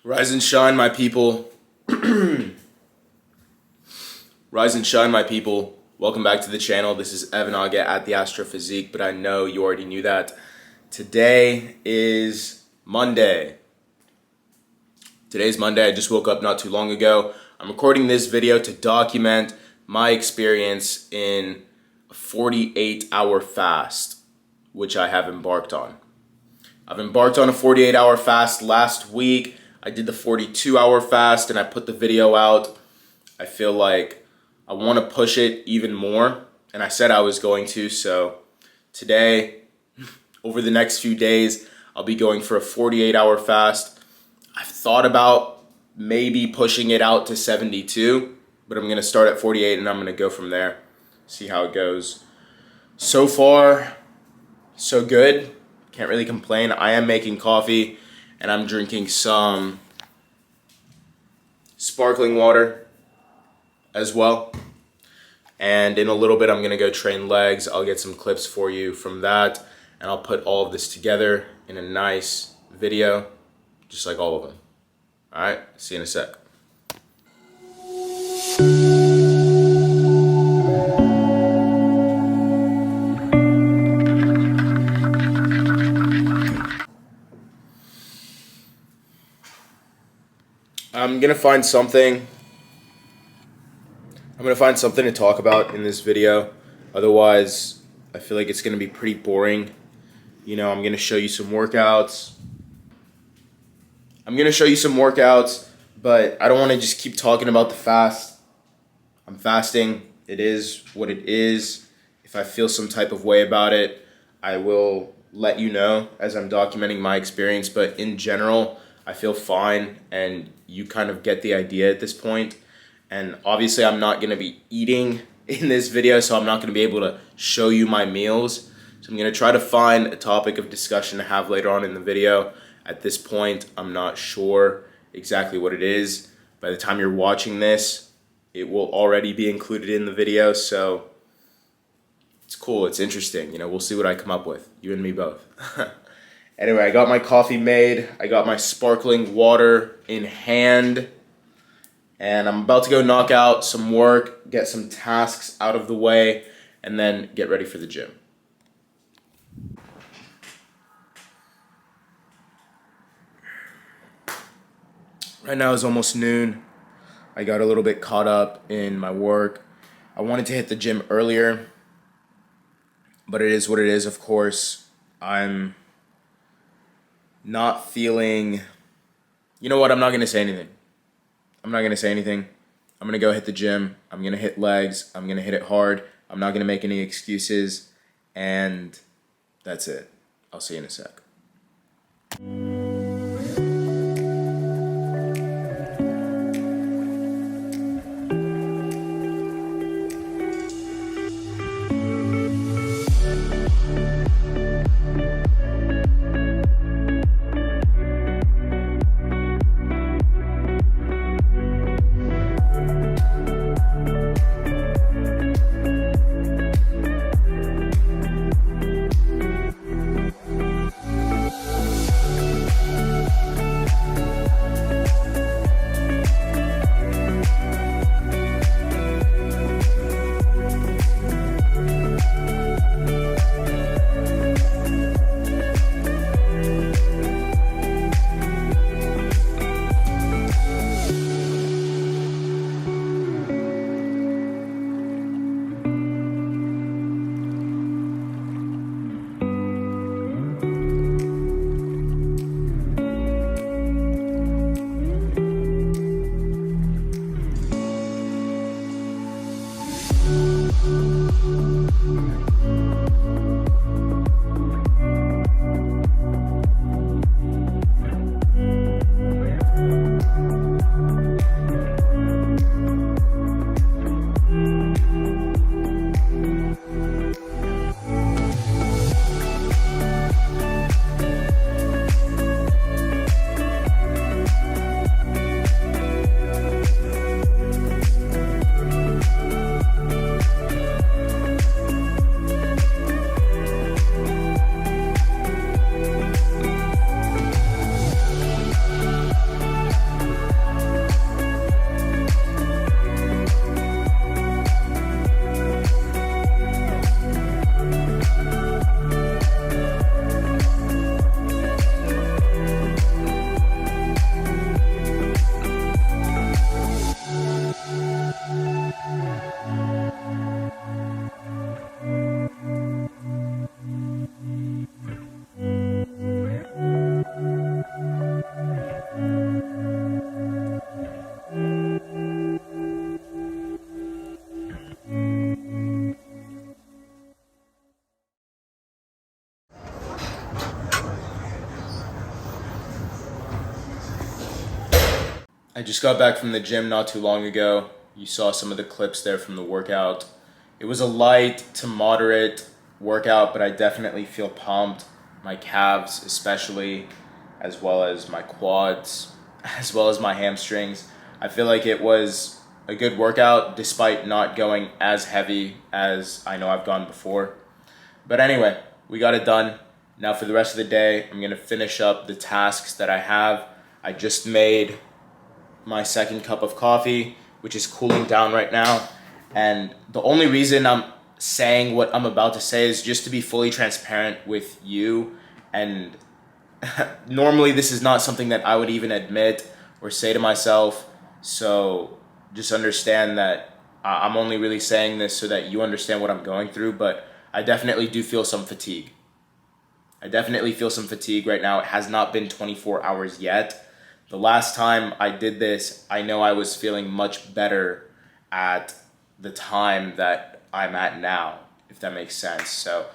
Rise and shine, my people. Rise and shine, my people. Welcome back to the channel. This is Evan Aga at the Astrophysique, but I know you already knew that. Today is Monday. Today's Monday. I just woke up not too long ago. I'm recording this video to document my experience in a 48-hour fast, which I have embarked on. I've embarked on a 48-hour fast last week. I did the 42-hour fast and I put the video out. I feel like I want to push it even more, and I said I was going to, so today, over the next few days, I'll be going for a 48-hour fast. I've thought about maybe pushing it out to 72, but I'm going to start at 48 and I'm going to go from there, see how it goes. So far, so good. Can't really complain. I am making coffee and I'm drinking some sparkling water as well. And in a little bit, I'm going to go train legs. I'll get some clips for you from that, and I'll put all of this together in a nice video, just like all of them. All right, see you in a sec. I'm gonna find something to talk about in this video. Otherwise, I feel like it's gonna be pretty boring. You know, I'm gonna show you some workouts. But I don't wanna just keep talking about the fast. I'm fasting. It is what it is. If I feel some type of way about it, I will let you know as I'm documenting my experience. But in general, I feel fine, and you kind of get the idea at this point. And obviously I'm not gonna be eating in this video, so I'm not gonna be able to show you my meals. So I'm gonna try to find a topic of discussion to have later on in the video. At this point, I'm not sure exactly what it is. By the time you're watching this, it will already be included in the video, so it's cool, it's interesting. You know, we'll see what I come up with, you and me both. Anyway, I got my coffee made. I got my sparkling water in hand. And I'm about to go knock out some work, get some tasks out of the way, and then get ready for the gym. Right now is almost noon. I got a little bit caught up in my work. I wanted to hit the gym earlier, but it is what it is, of course. I'm not feeling, you know what, I'm not going to say anything. I'm not going to say anything. I'm going to go hit the gym. I'm going to hit legs. I'm going to hit it hard. I'm not going to make any excuses. And that's it. I'll see you in a sec. I just got back from the gym not too long ago. You saw some of the clips there from the workout. It was a light to moderate workout, but I definitely feel pumped. My calves especially, as well as my quads, as well as my hamstrings. I feel like it was a good workout despite not going as heavy as I know I've gone before. But anyway, we got it done. Now for the rest of the day, I'm gonna finish up the tasks that I have. I just made my second cup of coffee, which is cooling down right now. And the only reason I'm saying what I'm about to say is just to be fully transparent with you. And normally this is not something that I would even admit or say to myself. So just understand that I'm only really saying this so that you understand what I'm going through, but I definitely do feel some fatigue. I definitely feel some fatigue right now. It has not been 24 hours yet. The last time I did this, I know I was feeling much better at the time that I'm at now, if that makes sense. So,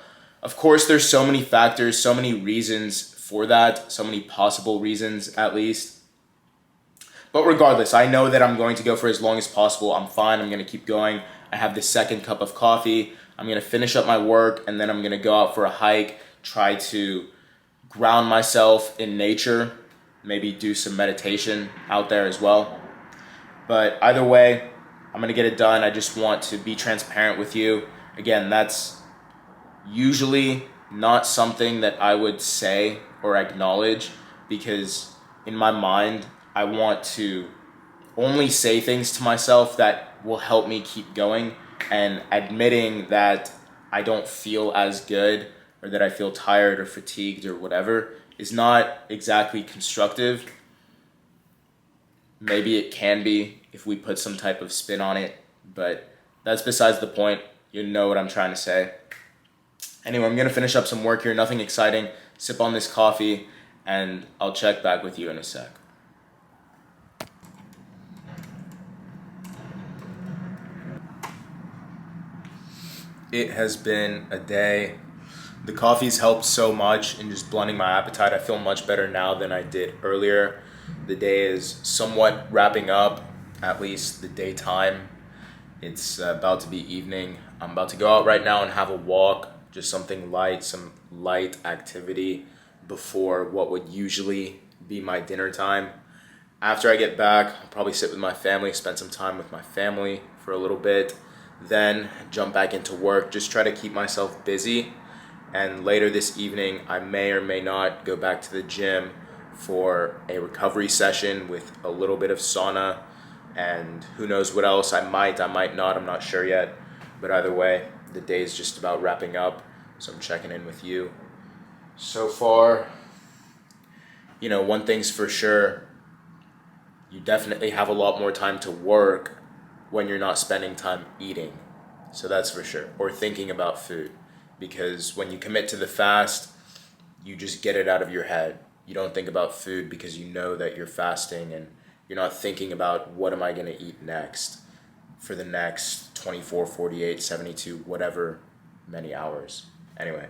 of course, there's so many factors, so many reasons for that, so many possible reasons at least. But regardless, I know that I'm going to go for as long as possible. I'm fine. I'm going to keep going. I have the second cup of coffee. I'm going to finish up my work, and then I'm going to go out for a hike, try to ground myself in nature, maybe do some meditation out there as well. But either way, I'm going to get it done. I just want to be transparent with you. Again, that's usually not something that I would say or acknowledge, because in my mind, I want to only say things to myself that will help me keep going, and admitting that I don't feel as good or that I feel tired or fatigued or whatever is not exactly constructive. Maybe it can be if we put some type of spin on it, but that's besides the point. You know what I'm trying to say. Anyway, I'm gonna finish up some work here, nothing exciting, sip on this coffee, and I'll check back with you in a sec. It has been a day. The coffee's helped so much in just blunting my appetite. I feel much better now than I did earlier. The day is somewhat wrapping up, at least the daytime. It's about to be evening. I'm about to go out right now and have a walk, just something light, some light activity before what would usually be my dinner time. After I get back, I'll probably sit with my family, spend some time with my family for a little bit, then jump back into work, just try to keep myself busy. And later this evening, I may or may not go back to the gym for a recovery session with a little bit of sauna, and who knows what else. I might not, I'm not sure yet. But either way, the day is just about wrapping up, so I'm checking in with you. So far, one thing's for sure, you definitely have a lot more time to work when you're not spending time eating. So that's for sure. Or thinking about food. Because when you commit to the fast, you just get it out of your head. You don't think about food because you know that you're fasting, and you're not thinking about what am I going to eat next for the next 24, 48, 72, whatever many hours. Anyway,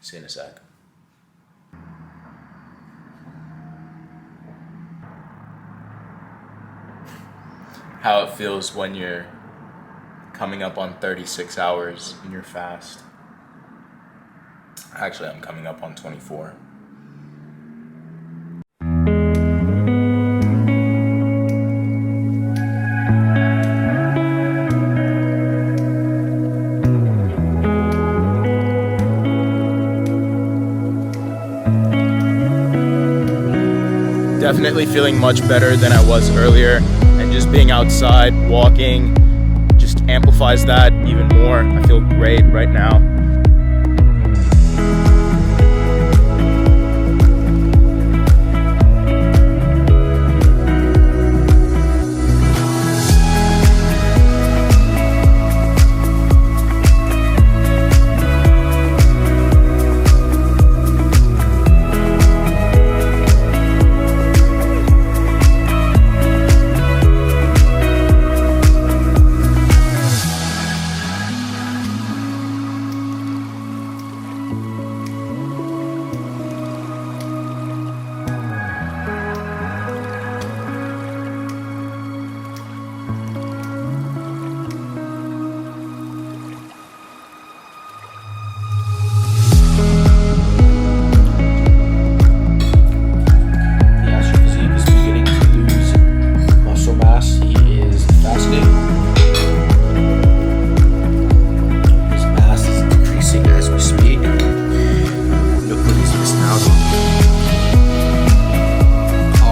see you in a sec. How it feels when you're coming up on 36 hours in your fast. Actually, I'm coming up on 24. Definitely feeling much better than I was earlier, and just being outside, walking, just amplifies that even more. I feel great right now.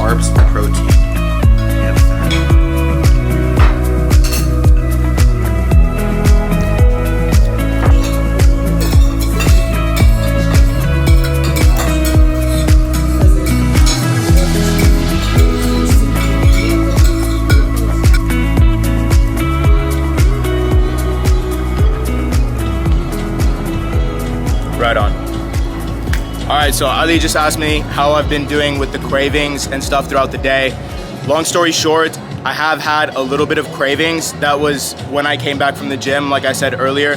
carbs and protein. And fat. Right on. Alright, so Ali just asked me how I've been doing with the cravings and stuff throughout the day. Long story short, I have had a little bit of cravings. That was when I came back from the gym, like I said earlier,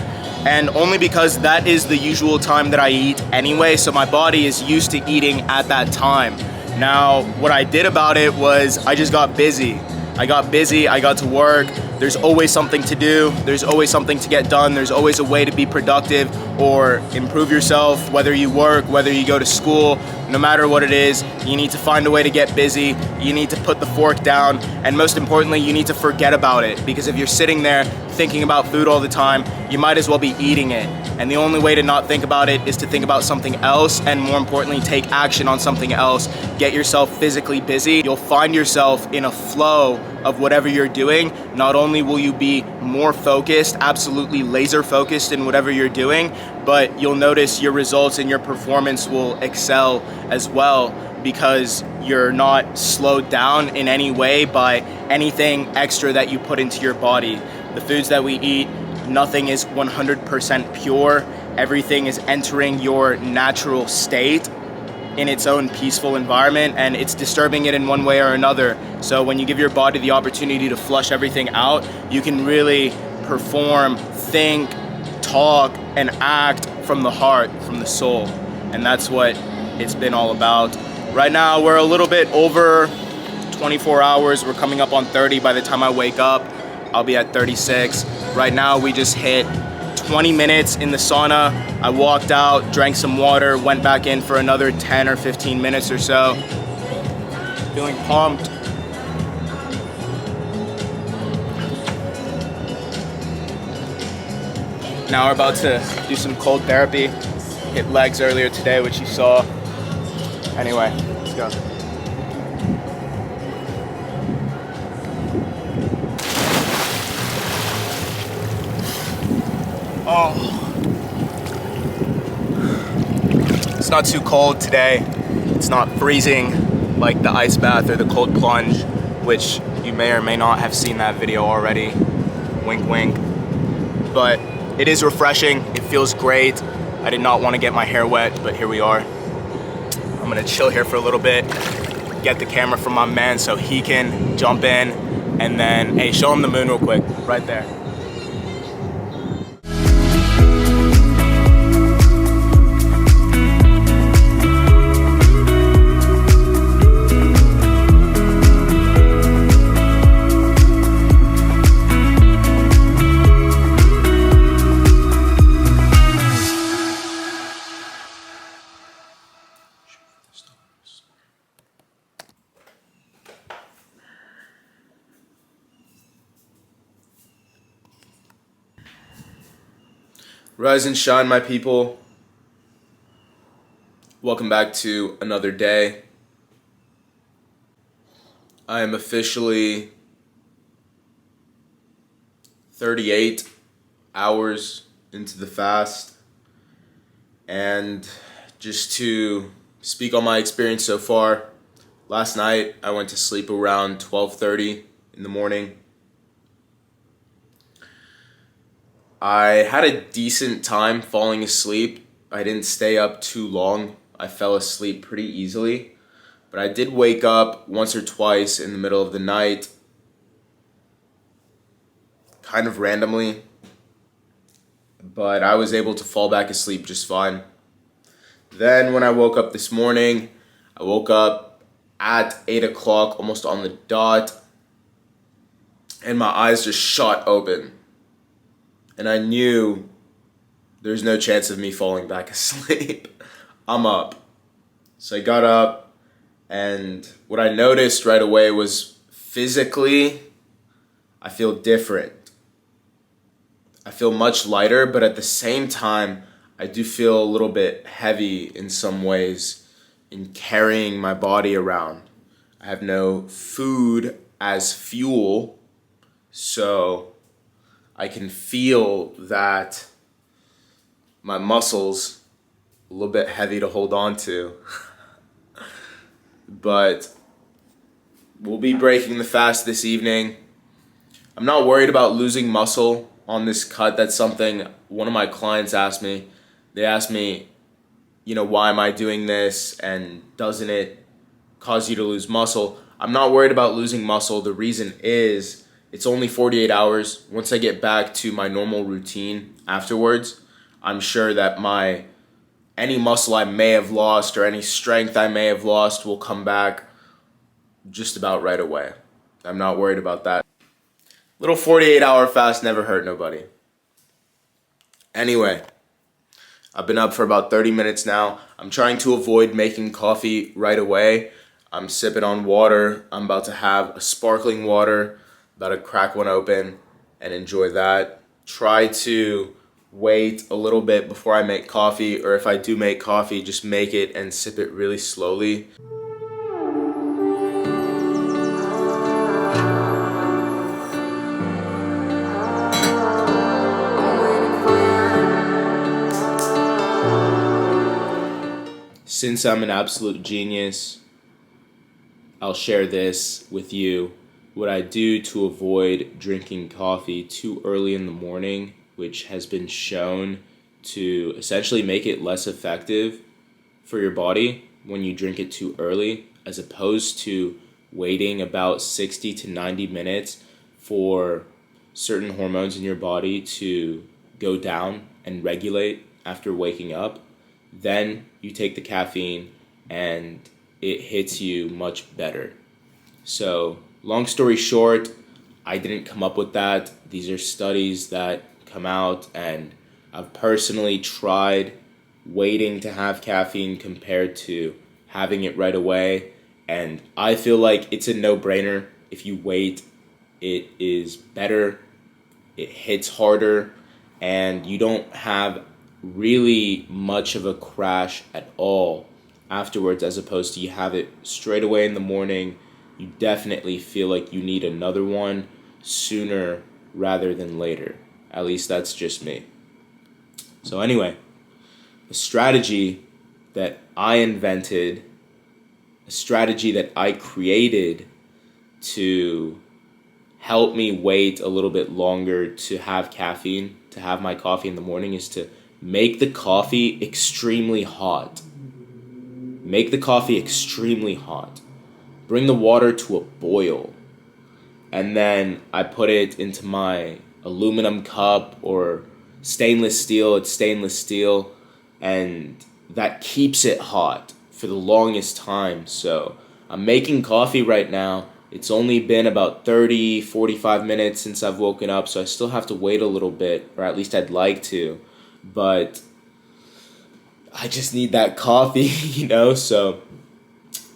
and only because that is the usual time that I eat anyway, so my body is used to eating at that time. Now, what I did about it was I just got busy. I got to work. There's always something to do. There's always something to get done. There's always a way to be productive or improve yourself, whether you work, whether you go to school, no matter what it is, you need to find a way to get busy. You need to put the fork down, and most importantly, you need to forget about it, because if you're sitting there thinking about food all the time, you might as well be eating it. And the only way to not think about it is to think about something else, and more importantly, take action on something else. Get yourself physically busy. You'll find yourself in a flow of whatever you're doing. Not only will you be more focused, absolutely laser focused in whatever you're doing, but you'll notice your results and your performance will excel as well, because you're not slowed down in any way by anything extra that you put into your body. The foods that we eat, nothing is 100% pure. Everything is entering your natural state in its own peaceful environment, and it's disturbing it in one way or another. So when you give your body the opportunity to flush everything out, you can really perform, think, talk, and act from the heart, from the soul. And that's what it's been all about. Right now, we're a little bit over 24 hours. We're coming up on 30 by the time I wake up. I'll be at 36. Right now, we just hit 20 minutes in the sauna. I walked out, drank some water, went back in for another 10 or 15 minutes or so. Feeling pumped. Now we're about to do some cold therapy. Hit legs earlier today, which you saw. Anyway, let's go. Oh, it's not too cold today. It's not freezing like the ice bath or the cold plunge, which you may or may not have seen that video already. Wink, wink. But it is refreshing. It feels great. I did not want to get my hair wet, but here we are. I'm gonna chill here for a little bit, get the camera from my man so he can jump in, and then, hey, show him the moon real quick, right there. Rise and shine, my people. Welcome back to another day. I am officially 38 hours into the fast. And just to speak on my experience so far, last night I went to sleep around 12:30 in the morning. I had a decent time falling asleep. I didn't stay up too long. I fell asleep pretty easily. But I did wake up once or twice in the middle of the night, kind of randomly. But I was able to fall back asleep just fine. Then when I woke up this morning, I woke up at 8 o'clock, almost on the dot. And my eyes just shot open. And I knew there's no chance of me falling back asleep. I'm up. So I got up, and what I noticed right away was physically, I feel different. I feel much lighter, but at the same time, I do feel a little bit heavy in some ways in carrying my body around. I have no food as fuel, so I can feel that my muscles a little bit heavy to hold on to. But we'll be breaking the fast this evening. I'm not worried about losing muscle on this cut. That's something one of my clients asked me. They asked me, why am I doing this and doesn't it cause you to lose muscle? I'm not worried about losing muscle. The reason is it's only 48 hours. Once I get back to my normal routine afterwards, I'm sure that any muscle I may have lost or any strength I may have lost will come back just about right away. I'm not worried about that. Little 48-hour fast never hurt nobody. Anyway, I've been up for about 30 minutes now. I'm trying to avoid making coffee right away. I'm sipping on water. I'm about to have a sparkling water, about to crack one open and enjoy that. Try to wait a little bit before I make coffee, or if I do make coffee, just make it and sip it really slowly. Since I'm an absolute genius, I'll share this with you. What I do to avoid drinking coffee too early in the morning, which has been shown to essentially make it less effective for your body when you drink it too early, as opposed to waiting about 60 to 90 minutes for certain hormones in your body to go down and regulate after waking up. Then you take the caffeine and it hits you much better. So, long story short, I didn't come up with that. These are studies that come out, and I've personally tried waiting to have caffeine compared to having it right away. And I feel like it's a no-brainer. If you wait, it is better, it hits harder, and you don't have really much of a crash at all afterwards, as opposed to you have it straight away in the morning. You definitely feel like you need another one sooner rather than later. At least that's just me. So anyway, a strategy that I invented, a strategy that I created to help me wait a little bit longer to have caffeine, to have my coffee in the morning, is to make the coffee extremely hot. Make the coffee extremely hot. Bring the water to a boil. And then I put it into my aluminum cup or stainless steel. It's stainless steel. And that keeps it hot for the longest time. So I'm making coffee right now. It's only been about 30, 45 minutes since I've woken up. So I still have to wait a little bit, or at least I'd like to. But I just need that coffee, so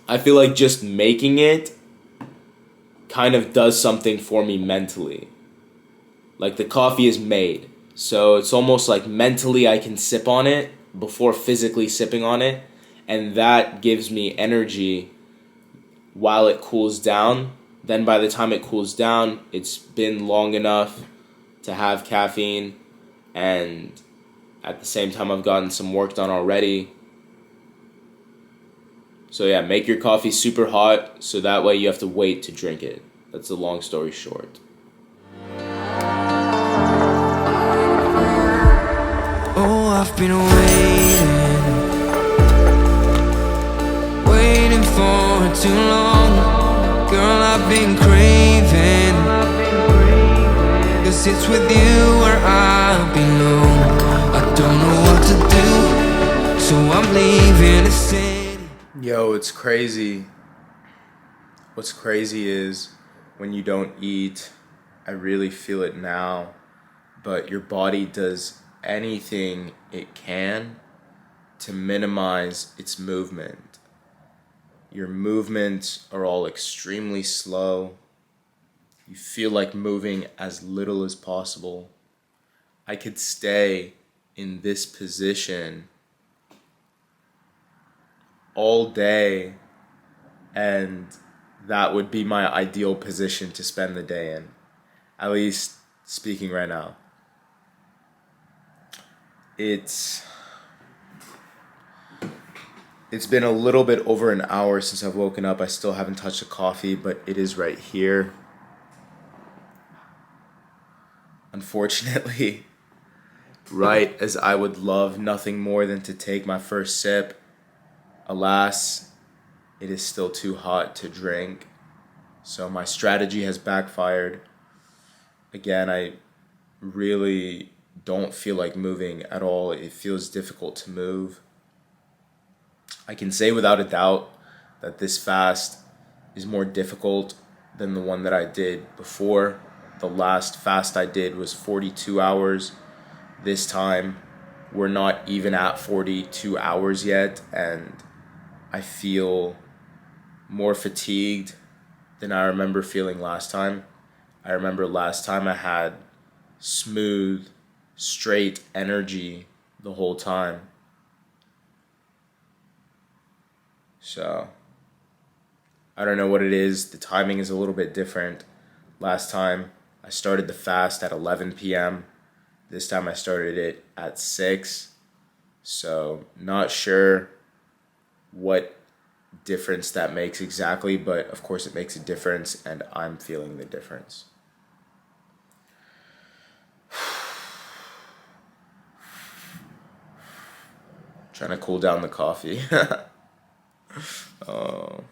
I feel like just making it kind of does something for me mentally. Like the coffee is made, so it's almost like mentally I can sip on it before physically sipping on it, and that gives me energy while it cools down. Then by the time it cools down, it's been long enough to have caffeine, and at the same time, I've gotten some work done already. So yeah, make your coffee super hot so that way you have to wait to drink it. That's the long story short. Oh, I've been waiting for too long. Girl, I've been craving, 'cause it's with you where I belong. I don't know what to do, so I'm leaving the city. Yo, it's crazy. What's crazy is when you don't eat, I really feel it now, but your body does anything it can to minimize its movement. Your movements are all extremely slow. You feel like moving as little as possible. I could stay in this position all day and that would be my ideal position to spend the day in. At least speaking right now. It's been a little bit over an hour since I've woken up. I still haven't touched a coffee, but it is right here. Unfortunately, right as I would love nothing more than to take my first sip, alas, it is still too hot to drink. So my strategy has backfired. Again, I really don't feel like moving at all. It feels difficult to move. I can say without a doubt that this fast is more difficult than the one that I did before. The last fast I did was 42 hours. This time, we're not even at 42 hours yet, and I feel more fatigued than I remember feeling last time. I remember last time I had smooth, straight energy the whole time. So, I don't know what it is. The timing is a little bit different. Last time, I started the fast at 11 p.m. This time I started it at 6. So, not sure what difference that makes exactly, but of course it makes a difference, and I'm feeling the difference. Trying to cool down the coffee. Oh.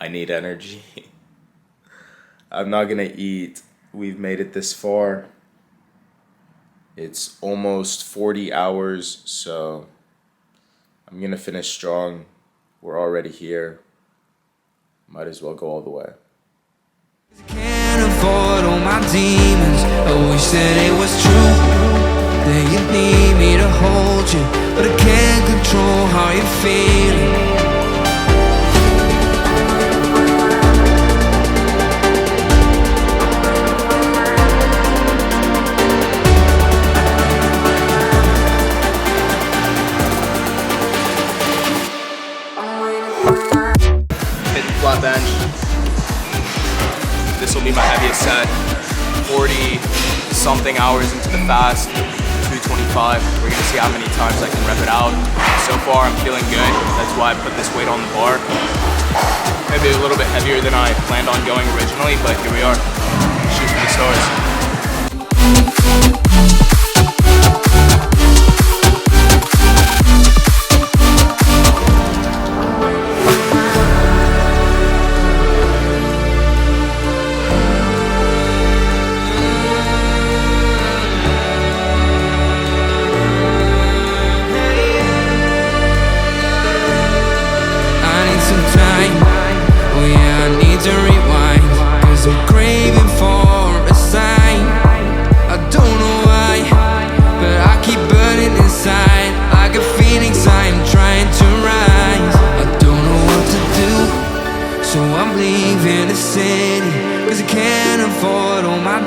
I need energy. I'm not gonna eat. We've made it this far. It's almost 40 hours, so I'm gonna finish strong. We're already here. Might as well go all the way. Can't avoid all my demons. I wish that it was true that you need me to hold you, but I can't control how you're feeling. Hitting flat bench. This will be my heaviest set. 40 something hours into the fast, 225. We're gonna see how many times I can rep it out. So far I'm feeling good. That's why I put this weight on the bar. Maybe a little bit heavier than I planned on going originally, but here we are. Shoot for the stars.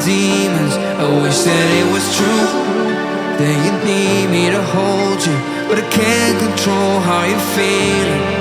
Demons. I wish that it was true that you need me to hold you, but I can't control how you're feeling.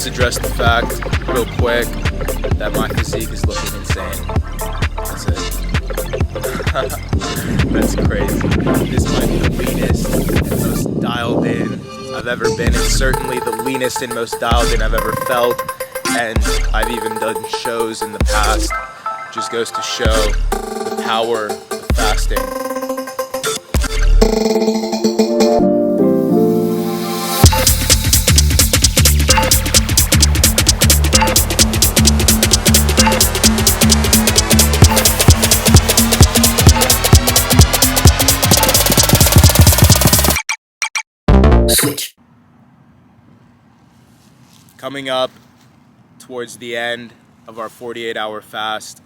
let's address the fact real quick that my physique is looking insane. That's it. That's crazy. This might be the leanest and most dialed in I've ever been. It's certainly the leanest and most dialed in I've ever felt. And I've even done shows in the past. Just goes to show the power of fasting. Switch. Coming up towards the end of our 48-hour fast.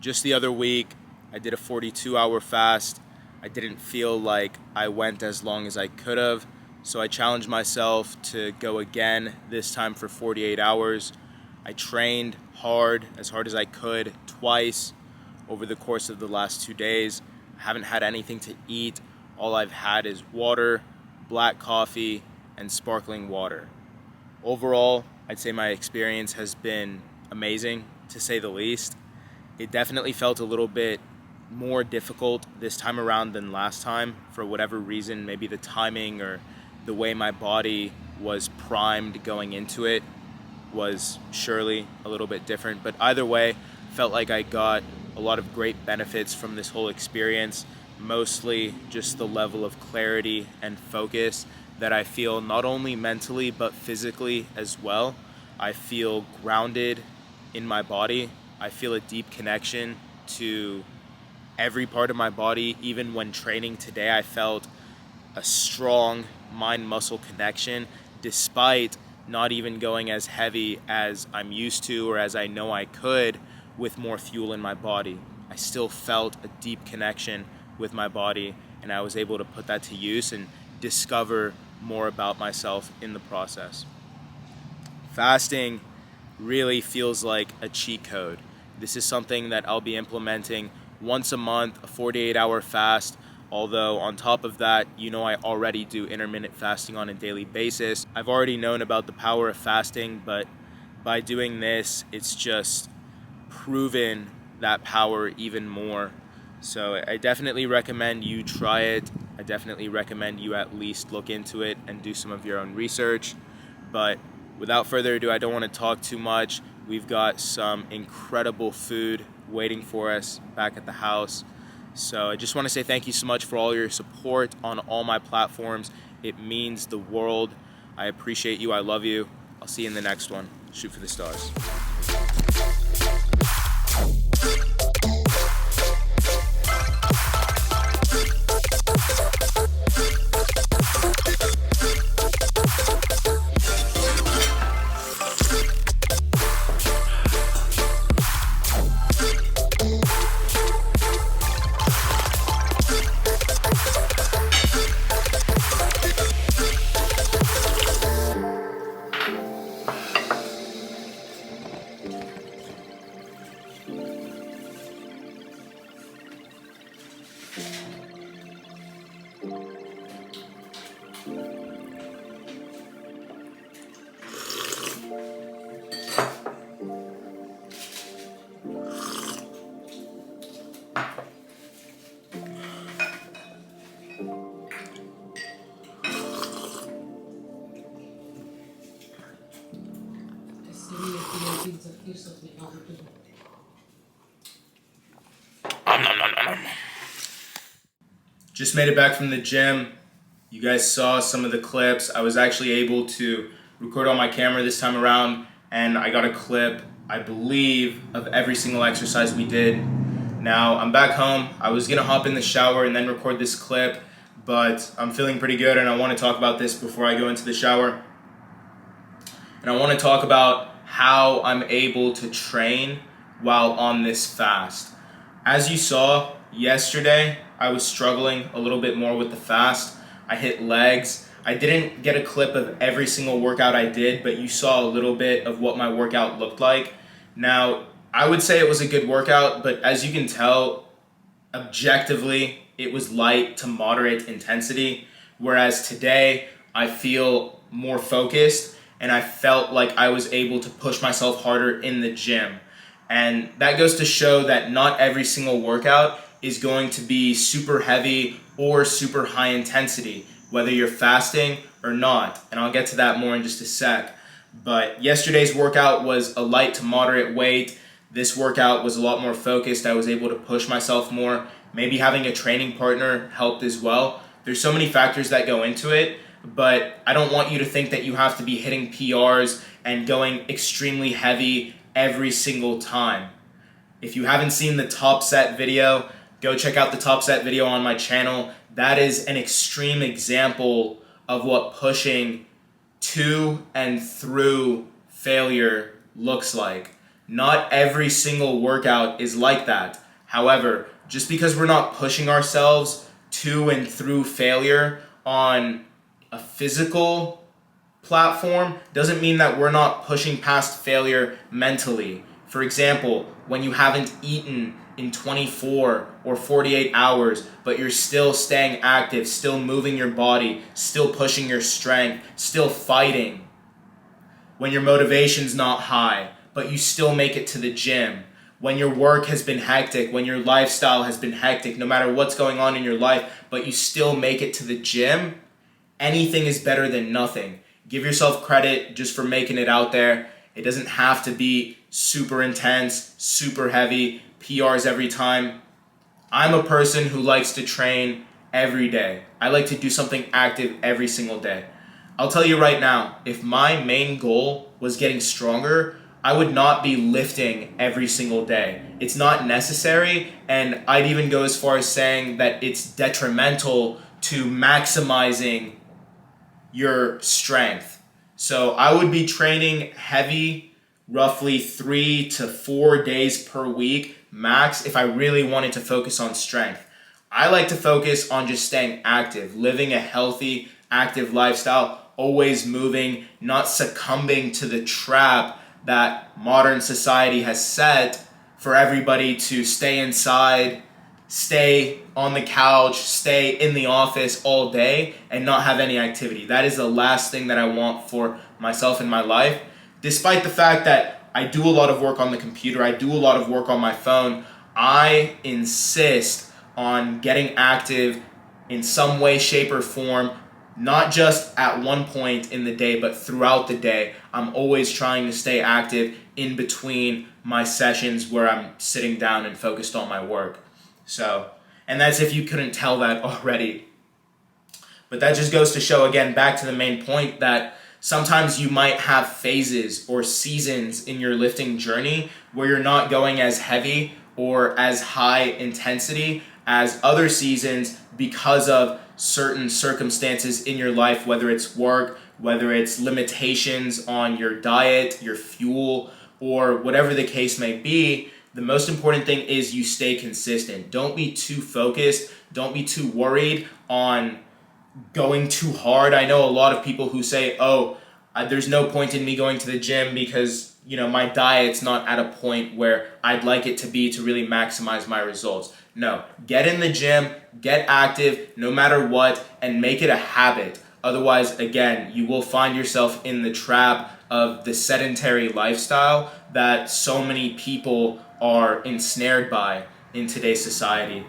Just the other week, I did a 42-hour fast. I didn't feel like I went as long as I could have, so I challenged myself to go again, this time for 48 hours. I trained as hard as I could, twice over the course of the last 2 days. I haven't had anything to eat. All I've had is water, black coffee, and sparkling water. Overall, I'd say my experience has been amazing, to say the least. It definitely felt a little bit more difficult this time around than last time, for whatever reason. Maybe the timing or the way my body was primed going into it was surely a little bit different. But either way, felt like I got a lot of great benefits from this whole experience, mostly just the level of clarity and focus that I feel not only mentally but physically as well. I feel grounded in my body. I feel a deep connection to every part of my body. Even when training today, I felt a strong mind-muscle connection despite not even going as heavy as I'm used to or as I know I could with more fuel in my body. I still felt a deep connection with my body, and I was able to put that to use and discover more about myself in the process. Fasting really feels like a cheat code. This is something that I'll be implementing once a month, a 48-hour fast. Although on top of that, I already do intermittent fasting on a daily basis. I've already known about the power of fasting, but by doing this, it's just proven that power even more. So I definitely recommend you try it. I definitely recommend you at least look into it and do some of your own research. But without further ado, I don't want to talk too much. We've got some incredible food waiting for us back at the house. So I just want to say thank you so much for all your support on all my platforms. It means the world. I appreciate you. I love you. I'll see you in the next one. Shoot for the stars. Just made it back from the gym. You guys saw some of the clips. I was actually able to record on my camera this time around, and I got a clip, I believe, of every single exercise we did. Now, I'm back home. I was gonna hop in the shower and then record this clip, but I'm feeling pretty good and I wanna talk about this before I go into the shower. And I wanna talk about how I'm able to train while on this fast. As you saw yesterday, I was struggling a little bit more with the fast. I hit legs. I didn't get a clip of every single workout I did, but you saw a little bit of what my workout looked like. Now, I would say it was a good workout, but as you can tell, objectively, it was light to moderate intensity, whereas today I feel more focused and I felt like I was able to push myself harder in the gym. And that goes to show that not every single workout is going to be super heavy or super high intensity, whether you're fasting or not. And I'll get to that more in just a sec. But yesterday's workout was a light to moderate weight. This workout was a lot more focused. I was able to push myself more. Maybe having a training partner helped as well. There's so many factors that go into it, but I don't want you to think that you have to be hitting PRs and going extremely heavy every single time. If you haven't seen the top set video, go check out the top set video on my channel. That is an extreme example of what pushing to and through failure looks like. Not every single workout is like that. However, just because we're not pushing ourselves to and through failure on a physical platform doesn't mean that we're not pushing past failure mentally. For example, when you haven't eaten in 24 or 48 hours, but you're still staying active, still moving your body, still pushing your strength, still fighting. When your motivation's not high, but you still make it to the gym. When your work has been hectic, when your lifestyle has been hectic, no matter what's going on in your life, but you still make it to the gym, anything is better than nothing. Give yourself credit just for making it out there. It doesn't have to be super intense, super heavy, PRs every time. I'm a person who likes to train every day. I like to do something active every single day. I'll tell you right now, if my main goal was getting stronger, I would not be lifting every single day. It's not necessary, and I'd even go as far as saying that it's detrimental to maximizing your strength. So I would be training heavy roughly 3 to 4 days per week max if I really wanted to focus on strength. I like to focus on just staying active, living a healthy, active lifestyle, always moving, not succumbing to the trap that modern society has set for everybody to stay inside, stay on the couch, stay in the office all day and not have any activity. That is the last thing that I want for myself in my life. Despite the fact that I do a lot of work on the computer, I do a lot of work on my phone, I insist on getting active in some way, shape, or form, not just at one point in the day, but throughout the day. I'm always trying to stay active in between my sessions where I'm sitting down and focused on my work. So, and that's if you couldn't tell that already. But that just goes to show, again, back to the main point, that sometimes you might have phases or seasons in your lifting journey where you're not going as heavy or as high intensity as other seasons because of certain circumstances in your life, whether it's work, whether it's limitations on your diet, your fuel, or whatever the case may be. The most important thing is you stay consistent. Don't be too focused. Don't be too worried on going too hard. I know a lot of people who say, there's no point in me going to the gym because, my diet's not at a point where I'd like it to be to really maximize my results. No, get in the gym, get active no matter what, and make it a habit. Otherwise, again, you will find yourself in the trap of the sedentary lifestyle that so many people are ensnared by in today's society.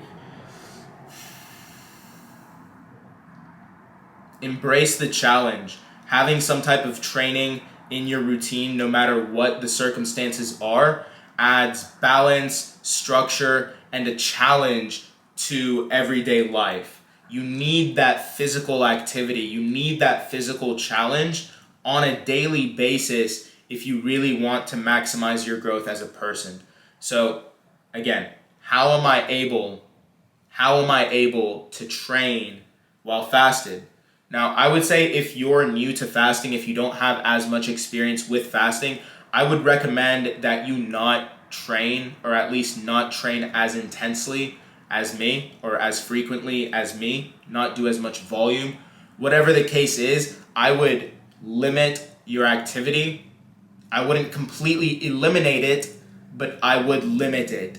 Embrace the challenge. Having some type of training in your routine, no matter what the circumstances are, adds balance, structure, and a challenge to everyday life. You need that physical activity. You need that physical challenge on a daily basis if you really want to maximize your growth as a person. So again, how am I able to train while fasted? Now, I would say if you're new to fasting, if you don't have as much experience with fasting, I would recommend that you not train, or at least not train as intensely as me or as frequently as me, not do as much volume. Whatever the case is, I would limit your activity. I wouldn't completely eliminate it, but I would limit it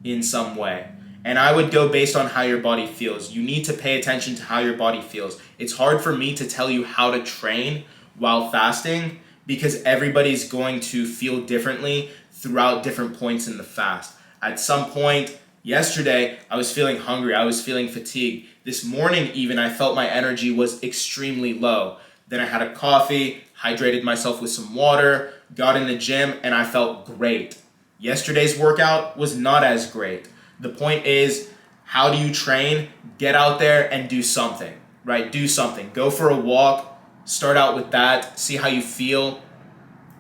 in some way. And I would go based on how your body feels. You need to pay attention to how your body feels. It's hard for me to tell you how to train while fasting because everybody's going to feel differently throughout different points in the fast. At some point yesterday, I was feeling hungry, I was feeling fatigued. This morning even, I felt my energy was extremely low. Then I had a coffee, hydrated myself with some water, got in the gym, and I felt great. Yesterday's workout was not as great. The point is, how do you train? Get out there and do something, right? Do something. Go for a walk. Start out with that. See how you feel.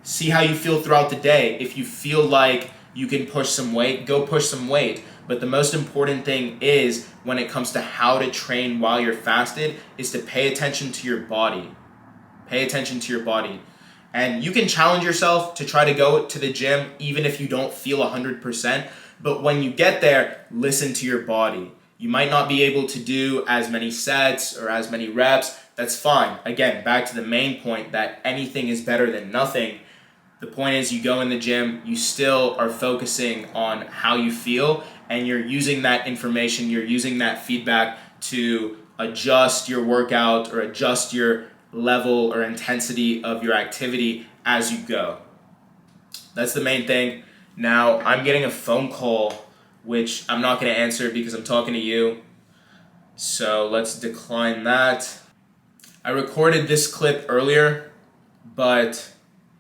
See how you feel throughout the day. If you feel like you can push some weight, go push some weight. But the most important thing is, when it comes to how to train while you're fasted, is to pay attention to your body. Pay attention to your body. And you can challenge yourself to try to go to the gym even if you don't feel 100%. But when you get there, listen to your body. You might not be able to do as many sets or as many reps. That's fine. Again, back to the main point that anything is better than nothing. The point is, you go in the gym, you still are focusing on how you feel, and you're using that information, you're using that feedback to adjust your workout or adjust your level or intensity of your activity as you go. That's the main thing. Now, I'm getting a phone call, which I'm not going to answer because I'm talking to you. So let's decline that. I recorded this clip earlier, but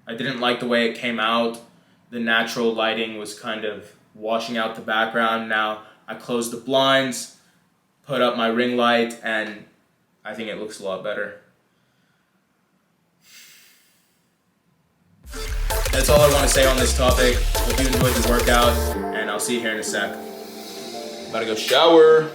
I didn't like the way it came out. The natural lighting was kind of washing out the background. Now I closed the blinds, put up my ring light, and I think it looks a lot better. That's all I want to say on this topic. Hope you enjoyed the workout, and I'll see you here in a sec. About to go shower.